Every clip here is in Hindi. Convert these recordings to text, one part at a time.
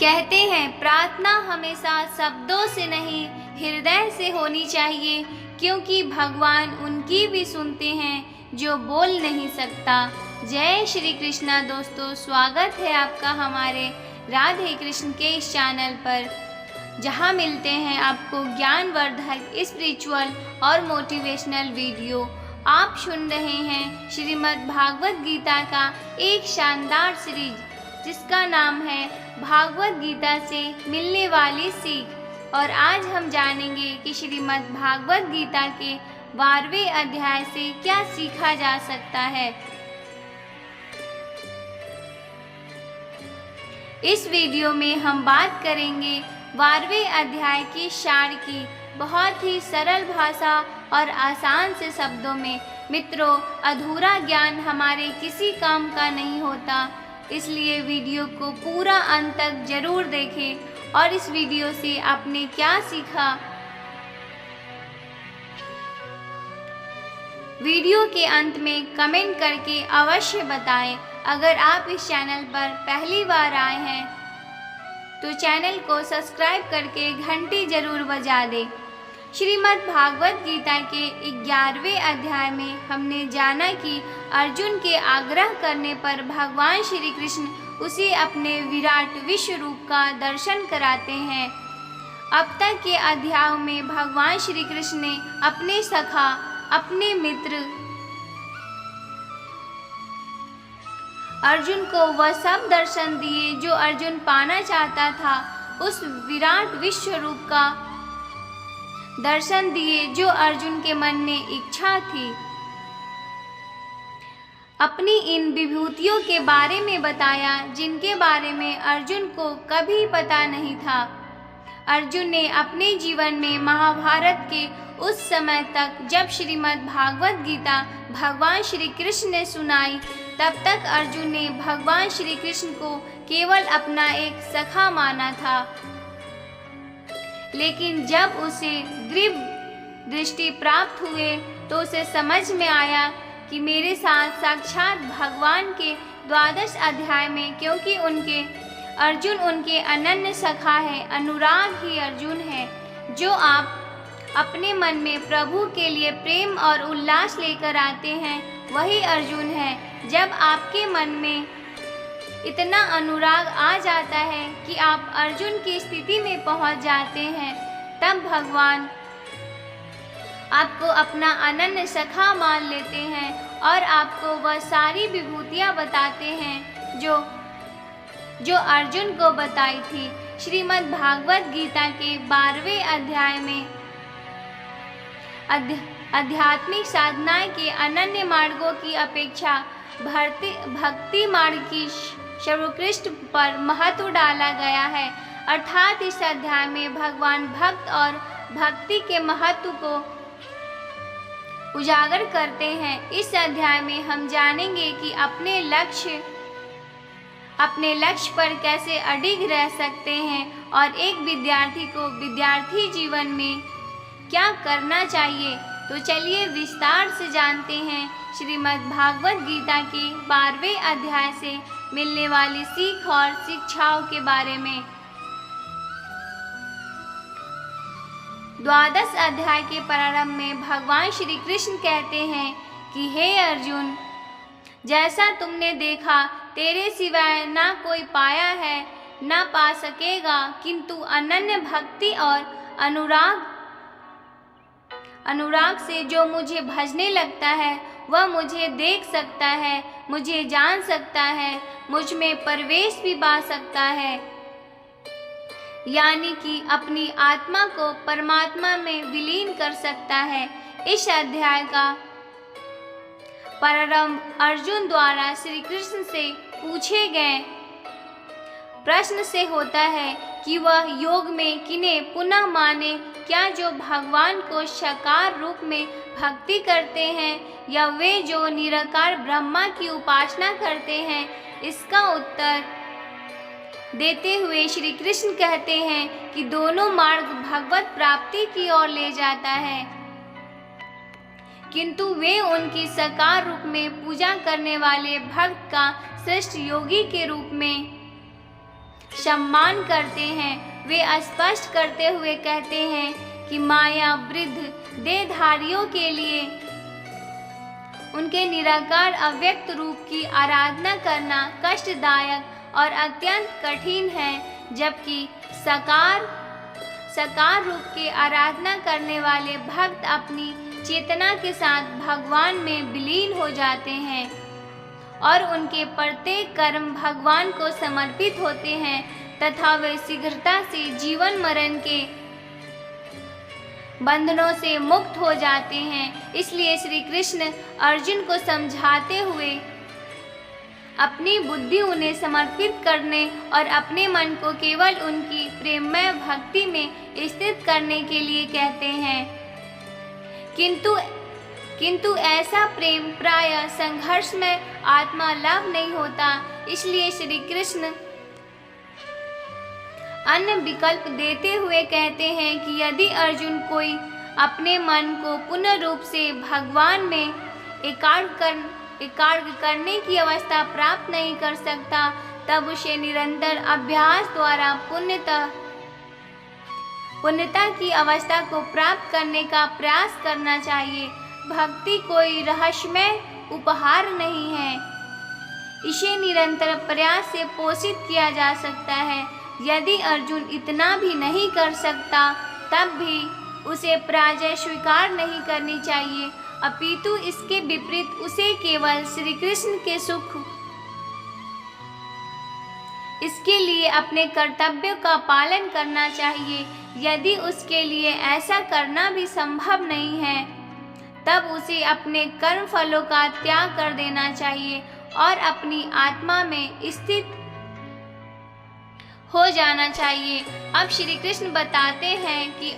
कहते हैं प्रार्थना हमेशा शब्दों से नहीं हृदय से होनी चाहिए, क्योंकि भगवान उनकी भी सुनते हैं जो बोल नहीं सकता। जय श्री कृष्णा दोस्तों, स्वागत है आपका हमारे राधे कृष्ण के इस चैनल पर, जहां मिलते हैं आपको ज्ञानवर्धक स्पिरिचुअल और मोटिवेशनल वीडियो। आप सुन रहे हैं श्रीमद् भागवत गीता का एक शानदार सीरीज, जिसका नाम है भागवत गीता से मिलने वाली सीख। और आज हम जानेंगे कि श्रीमद् भागवत गीता के 12वें अध्याय से क्या सीखा जा सकता है। इस वीडियो में हम बात करेंगे 12वें अध्याय की सार की, बहुत ही सरल भाषा और आसान से शब्दों में। मित्रों, अधूरा ज्ञान हमारे किसी काम का नहीं होता, इसलिए वीडियो को पूरा अंत तक जरूर देखें। और इस वीडियो से आपने क्या सीखा, वीडियो के अंत में कमेंट करके अवश्य बताएं। अगर आप इस चैनल पर पहली बार आए हैं तो चैनल को सब्सक्राइब करके घंटी जरूर बजा दें। श्रीमद् भागवत गीता के 11वें अध्याय में हमने जाना कि अर्जुन के आग्रह करने पर भगवान श्री कृष्ण उसे अपने विराट विश्व रूप का दर्शन कराते हैं। अब तक के अध्यायों में भगवान श्री कृष्ण ने अपने सखा, अपने मित्र अर्जुन को वह सब दर्शन दिए जो अर्जुन पाना चाहता था। उस विराट विश्व रूप का दर्शन दिए जो अर्जुन के मन में इच्छा थी। अपनी इन विभूतियों के बारे में बताया जिनके बारे में अर्जुन को कभी पता नहीं था। अर्जुन ने अपने जीवन में महाभारत के उस समय तक जब श्रीमद् भागवत गीता भगवान श्री कृष्ण ने सुनाई, तब तक अर्जुन ने भगवान श्री कृष्ण को केवल अपना एक सखा माना था। लेकिन जब उसे दिव्य दृष्टि प्राप्त हुए तो उसे समझ में आया कि मेरे साथ साक्षात भगवान के 12वें अध्याय में, क्योंकि अर्जुन उनके अनन्य सखा है, अनुराग ही अर्जुन है। जो आप अपने मन में प्रभु के लिए प्रेम और उल्लास लेकर आते हैं, वही अर्जुन है। जब आपके मन में इतना अनुराग आ जाता है कि आप अर्जुन की स्थिति में पहुंच जाते हैं, तब भगवान आपको अपना अनन्य सखा मान लेते हैं और आपको वह सारी विभूतियां बताते हैं जो अर्जुन को बताई थी। श्रीमद् भागवत गीता के 12वें अध्याय में आध्यात्मिक साधनाएं के अनन्य मार्गों की अपेक्षा भक्ति मार्ग की सर्वोत्कृष्ट पर महत्व डाला गया है। अर्थात इस अध्याय में भगवान भक्त और भक्ति के महत्व को उजागर करते हैं। इस अध्याय में हम जानेंगे कि अपने लक्ष्य पर कैसे अडिग रह सकते हैं और एक विद्यार्थी को विद्यार्थी जीवन में क्या करना चाहिए। तो चलिए विस्तार से जानते हैं श्रीमद् भागवत गीता के 12वें अध्याय से मिलने वाली सीख और शिक्षाओं के बारे में। 12वें अध्याय के प्रारंभ में भगवान श्री कृष्ण कहते हैं कि हे अर्जुन, जैसा तुमने देखा तेरे सिवाय ना कोई पाया है, ना पा सकेगा, किंतु अनन्य भक्ति और अनुराग से जो मुझे भजने लगता है, वह मुझे देख सकता है, मुझे जान सकता है, मुझ में प्रवेश भी पा सकता है, यानी कि अपनी आत्मा को परमात्मा में विलीन कर सकता है। इस अध्याय का प्रारंभ अर्जुन द्वारा श्री कृष्ण से पूछे गए प्रश्न से होता है कि वह योग में किन्हें पुनः माने, क्या जो भगवान को साकार रूप में भक्ति करते हैं या वे जो निराकार ब्रह्मा की उपासना करते हैं। इसका उत्तर देते हुए श्री कृष्ण कहते हैं कि दोनों मार्ग भगवत प्राप्ति की ओर ले जाता है, किंतु वे उनकी साकार रूप में पूजा करने वाले भक्त का श्रेष्ठ योगी के रूप में सम्मान करते हैं। वे स्पष्ट करते हुए कहते हैं कि माया वृद्ध देहधारियों के लिए उनके निराकार अव्यक्त रूप की आराधना करना कष्टदायक और अत्यंत कठिन है, जबकि साकार रूप की आराधना करने वाले भक्त अपनी चेतना के साथ भगवान में विलीन हो जाते हैं और उनके प्रत्येक कर्म भगवान को समर्पित होते हैं तथा वे शीघ्रता से जीवन मरण के बंधनों से मुक्त हो जाते हैं। इसलिए श्री कृष्ण अर्जुन को समझाते हुए अपनी बुद्धि उन्हें समर्पित करने और अपने मन को केवल उनकी प्रेममय भक्ति में स्थित करने के लिए कहते हैं। किंतु ऐसा प्रेम प्रायः संघर्ष में आत्मा लाभ नहीं होता। इसलिए श्री कृष्ण अन्य विकल्प देते हुए कहते हैं कि यदि अर्जुन कोई अपने मन को पूर्ण रूप से भगवान में एकाग्र करने की अवस्था प्राप्त नहीं कर सकता, तब उसे निरंतर अभ्यास द्वारा पुण्यता की अवस्था को प्राप्त करने का प्रयास करना चाहिए। भक्ति कोई रहस्यमय उपहार नहीं है, इसे निरंतर प्रयास से पोषित किया जा सकता है। यदि अर्जुन इतना भी नहीं कर सकता, तब भी उसे पराजय स्वीकार नहीं करनी चाहिए, अपितु इसके विपरीत उसे केवल श्री कृष्ण के सुख इसके लिए अपने कर्तव्यों का पालन करना चाहिए। यदि उसके लिए ऐसा करना भी संभव नहीं है, तब उसे अपने कर्म फलों का त्याग कर देना चाहिए और अपनी आत्मा में स्थित हो जाना चाहिए। अब श्री कृष्ण बताते हैं कि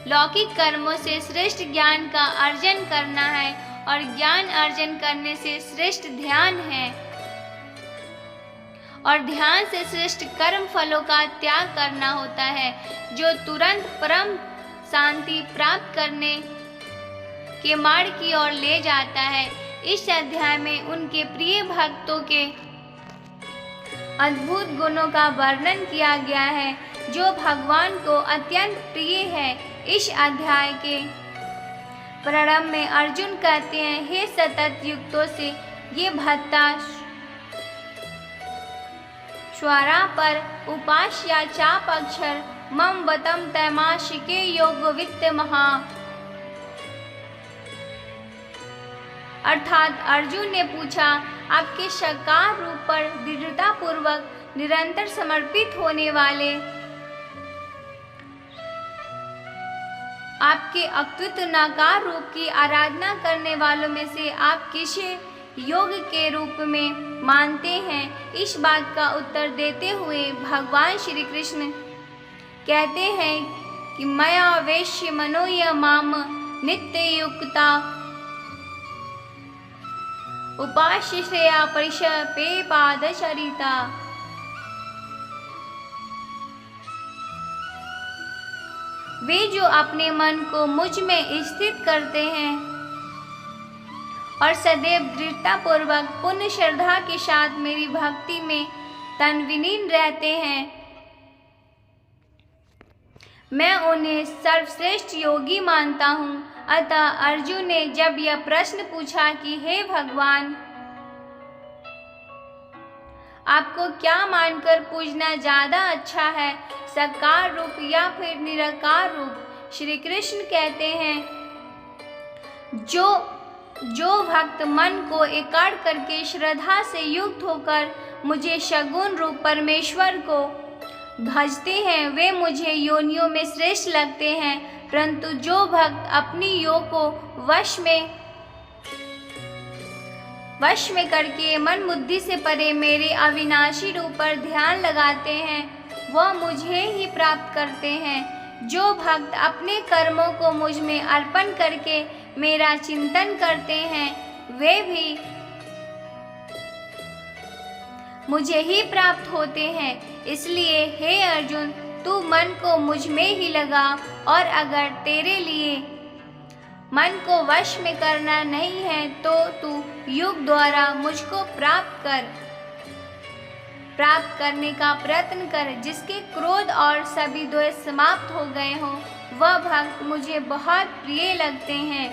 लौकिक कर्मों से श्रेष्ठ ज्ञान का अर्जन करना है और ज्ञान अर्जन करने से श्रेष्ठ ध्यान है और ध्यान से श्रेष्ठ कर्म फलों का त्याग करना होता है, जो तुरंत परम शांति प्राप्त करने के मार्ग की ओर ले जाता है। इस अध्याय में उनके प्रिय भक्तों के अद्भुत गुणों का वर्णन किया गया है, जो भगवान को अत्यंत प्रिय है। इस अध्याय के प्रारंभ में अर्जुन कहते हैं, हे सतत युक्तों से ये भत्ता स्वरा पर उपास्या चाप अक्षर मम वतम तैमाशिके योग वित्त महा। अर्थात अर्जुन ने पूछा, आपके साकार रूप पर दृढ़ता पूर्वक निरंतर समर्पित होने वाले, आपके अद्वित नाकार रूप की आराधना करने वालों में से आप किसे योग के रूप में मानते हैं। इस बात का उत्तर देते हुए भगवान श्री कृष्ण कहते हैं कि मया वेश्य मनोय माम नित्य युक्ता उपास्य श्रेया परिश पे पादचरिता। वे जो अपने मन को मुझ में स्थित करते हैं और सदैव दृढ़ता पूर्वक पुण्य श्रद्धा के साथ मेरी भक्ति में तन्विलीन रहते हैं, मैं उन्हें सर्वश्रेष्ठ योगी मानता हूँ। अतः अर्जुन ने जब यह प्रश्न पूछा कि हे भगवान, आपको क्या मानकर पूजना ज्यादा अच्छा है, साकार रूप या फिर निराकार रूप? श्री कृष्ण कहते हैं, जो भक्त मन को एकाग्र करके श्रद्धा से युक्त होकर मुझे सगुण रूप परमेश्वर को भजते हैं, वे मुझे योनियों में श्रेष्ठ लगते हैं। परंतु जो भक्त अपनी योग को वश में करके मन बुद्धि से परे मेरे अविनाशी रूप पर ध्यान लगाते हैं, वह मुझे ही प्राप्त करते हैं। जो भक्त अपने कर्मों को मुझ में अर्पण करके मेरा चिंतन करते हैं, वे भी मुझे ही प्राप्त होते हैं। इसलिए हे अर्जुन, तू मन को मुझ में ही लगा, और अगर तेरे लिए मन को वश में करना नहीं है तो तू युग द्वारा मुझको प्राप्त कर। प्राप्त करने का प्रयत्न कर, जिसके क्रोध और सभी द्वेष समाप्त हो गए हों। वह भक्त मुझे बहुत प्रिय लगते हैं।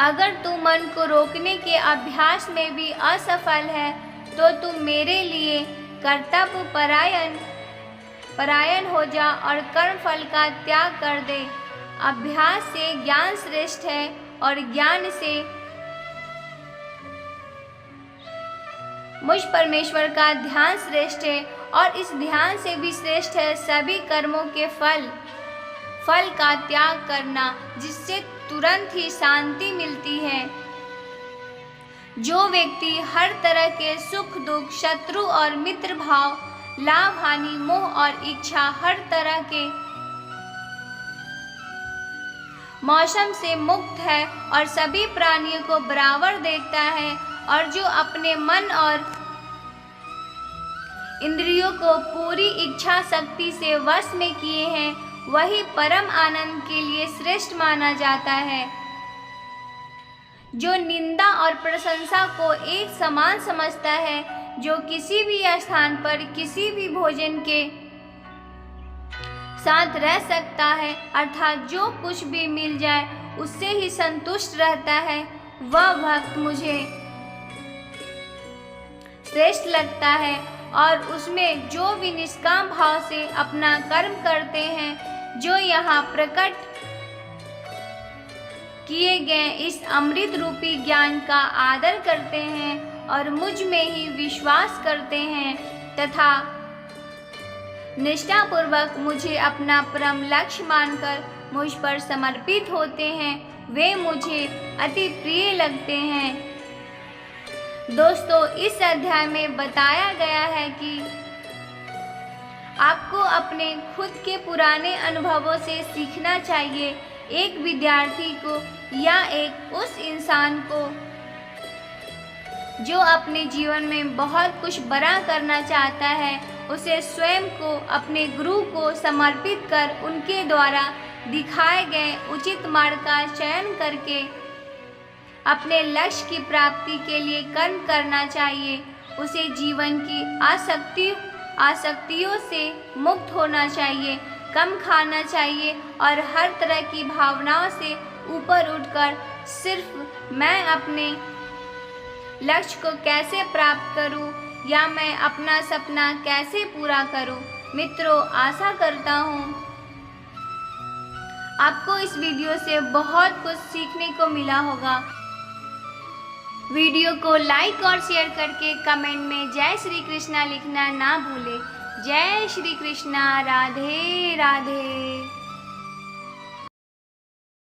अगर तू मन को रोकने के अभ्यास में भी असफल है तो तू मेरे लिए कर्तव्य परायण हो जा और कर्म फल का त्याग कर दे। अभ्यास से ज्ञान श्रेष्ठ है और ज्ञान से मुझ परमेश्वर का ध्यान श्रेष्ठ है, और इस ध्यान से भी श्रेष्ठ है सभी कर्मों के फल का त्याग करना, जिससे तुरंत ही शांति मिलती है। जो व्यक्ति हर तरह के सुख दुख, शत्रु और मित्र भाव, लाभ हानि, मोह और इच्छा, हर तरह के मौसम से मुक्त है और सभी प्राणियों को बराबर देखता है, और जो अपने मन और इंद्रियों को पूरी इच्छा शक्ति से वश में किए हैं, वही परम आनंद के लिए श्रेष्ठ माना जाता है। जो निंदा और प्रशंसा को एक समान समझता है, जो किसी भी स्थान पर किसी भी भोजन के साथ रह सकता है, अर्थात जो कुछ भी मिल जाए उससे ही संतुष्ट रहता है, वह भक्त मुझे श्रेष्ठ लगता है। और उसमें जो भी निष्काम भाव से अपना कर्म करते हैं, जो यहाँ प्रकट किए गए इस अमृत रूपी ज्ञान का आदर करते हैं और मुझ में ही विश्वास करते हैं तथा निष्ठापूर्वक मुझे अपना परम लक्ष्य मानकर मुझ पर समर्पित होते हैं, वे मुझे अति प्रिय लगते हैं। दोस्तों, इस अध्याय में बताया गया है कि आपको अपने खुद के पुराने अनुभवों से सीखना चाहिए। एक विद्यार्थी को या एक उस इंसान को जो अपने जीवन में बहुत कुछ बड़ा करना चाहता है, उसे स्वयं को अपने गुरु को समर्पित कर उनके द्वारा दिखाए गए उचित मार्ग का चयन करके अपने लक्ष्य की प्राप्ति के लिए कर्म करना चाहिए। उसे जीवन की आसक्तियों से मुक्त होना चाहिए, कम खाना चाहिए और हर तरह की भावनाओं से ऊपर उठकर सिर्फ मैं अपने लक्ष्य को कैसे प्राप्त करूं या मैं अपना सपना कैसे पूरा करूं। मित्रों, आशा करता हूं आपको इस वीडियो से बहुत कुछ सीखने को मिला होगा। वीडियो को लाइक और शेयर करके कमेंट में जय श्री कृष्णा लिखना ना भूलें। जय श्री कृष्णा। राधे राधे।